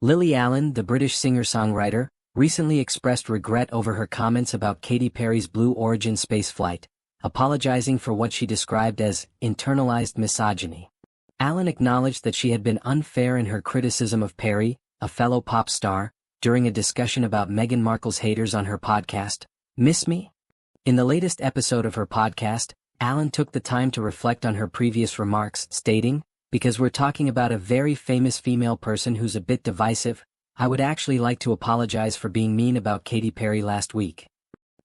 Lily Allen, the British singer-songwriter, recently expressed regret over her comments about Katy Perry's Blue Origin spaceflight, apologizing for what she described as internalized misogyny. Allen acknowledged that she had been unfair in her criticism of Perry, a fellow pop star, during a discussion about Meghan Markle's haters on her podcast, Miss Me? In the latest episode of her podcast, Allen took the time to reflect on her previous remarks, stating, "Because we're talking about a very famous female person who's a bit divisive, I would actually like to apologize for being mean about Katy Perry last week."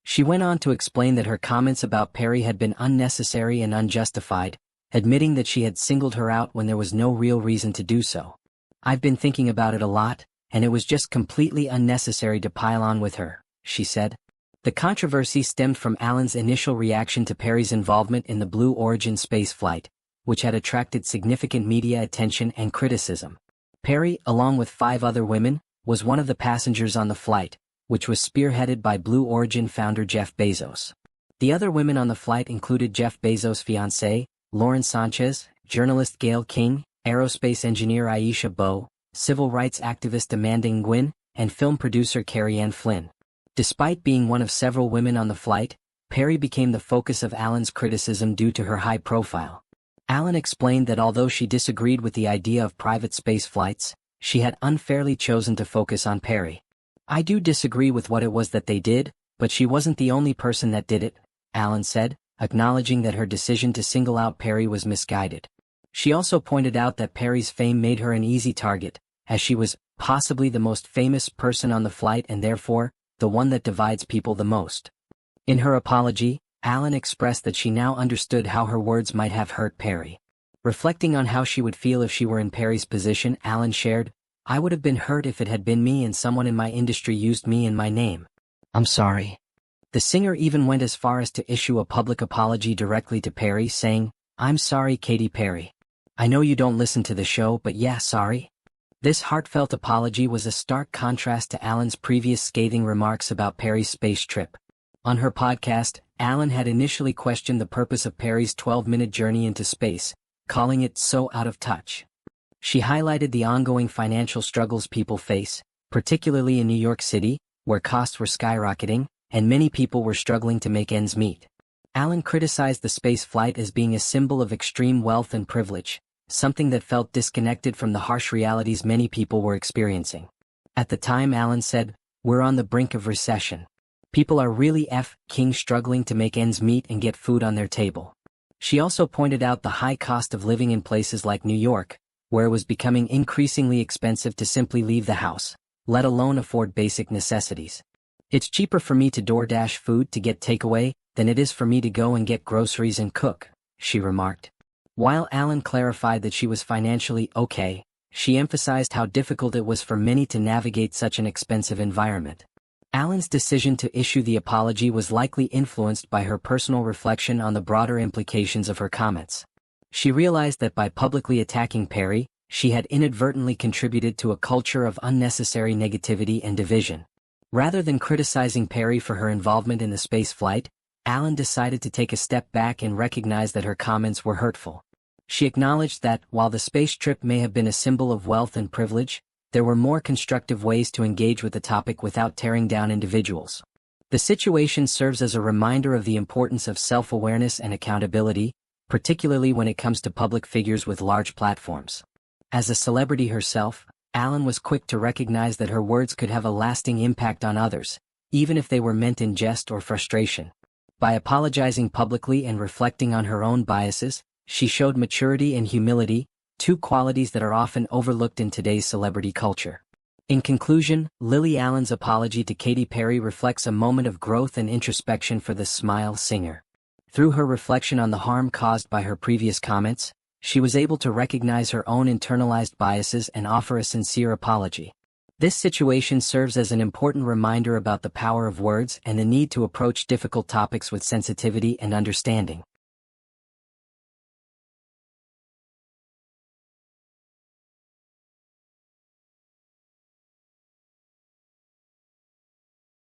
She went on to explain that her comments about Perry had been unnecessary and unjustified, admitting that she had singled her out when there was no real reason to do so. "I've been thinking about it a lot, and it was just completely unnecessary to pile on with her," she said. The controversy stemmed from Allen's initial reaction to Perry's involvement in the Blue Origin spaceflight, which had attracted significant media attention and criticism. Perry, along with 5 other women, was one of the passengers on the flight, which was spearheaded by Blue Origin founder Jeff Bezos. The other women on the flight included Jeff Bezos' fiancée, Lauren Sanchez, journalist Gayle King, aerospace engineer Aisha Bowe, civil rights activist Amanda Nguyen, and film producer Carrie Ann Flynn. Despite being one of several women on the flight, Perry became the focus of Allen's criticism due to her high profile. Allen explained that although she disagreed with the idea of private space flights, she had unfairly chosen to focus on Perry. "I do disagree with what it was that they did, but she wasn't the only person that did it," Allen said, acknowledging that her decision to single out Perry was misguided. She also pointed out that Perry's fame made her an easy target, as she was possibly the most famous person on the flight and therefore, the one that divides people the most. In her apology, Allen expressed that she now understood how her words might have hurt Perry. Reflecting on how she would feel if she were in Perry's position, Allen shared, "I would have been hurt if it had been me and someone in my industry used me and my name. I'm sorry." The singer even went as far as to issue a public apology directly to Perry, saying, "I'm sorry, Katy Perry. I know you don't listen to the show, but yeah, sorry." This heartfelt apology was a stark contrast to Allen's previous scathing remarks about Perry's space trip. On her podcast, Allen had initially questioned the purpose of Perry's 12-minute journey into space, calling it so out of touch. She highlighted the ongoing financial struggles people face, particularly in New York City, where costs were skyrocketing, and many people were struggling to make ends meet. Allen criticized the space flight as being a symbol of extreme wealth and privilege, something that felt disconnected from the harsh realities many people were experiencing. At the time, Allen said, "We're on the brink of recession. People are really f***ing struggling to make ends meet and get food on their table." She also pointed out the high cost of living in places like New York, where it was becoming increasingly expensive to simply leave the house, let alone afford basic necessities. "It's cheaper for me to DoorDash food to get takeaway than it is for me to go and get groceries and cook," she remarked. While Allen clarified that she was financially okay, she emphasized how difficult it was for many to navigate such an expensive environment. Allen's decision to issue the apology was likely influenced by her personal reflection on the broader implications of her comments. She realized that by publicly attacking Perry, she had inadvertently contributed to a culture of unnecessary negativity and division. Rather than criticizing Perry for her involvement in the space flight, Allen decided to take a step back and recognize that her comments were hurtful. She acknowledged that, while the space trip may have been a symbol of wealth and privilege, there were more constructive ways to engage with the topic without tearing down individuals. The situation serves as a reminder of the importance of self-awareness and accountability, particularly when it comes to public figures with large platforms. As a celebrity herself, Allen was quick to recognize that her words could have a lasting impact on others, even if they were meant in jest or frustration. By apologizing publicly and reflecting on her own biases, she showed maturity and humility, 2 qualities that are often overlooked in today's celebrity culture. In conclusion, Lily Allen's apology to Katy Perry reflects a moment of growth and introspection for the Smile singer. Through her reflection on the harm caused by her previous comments, she was able to recognize her own internalized biases and offer a sincere apology. This situation serves as an important reminder about the power of words and the need to approach difficult topics with sensitivity and understanding.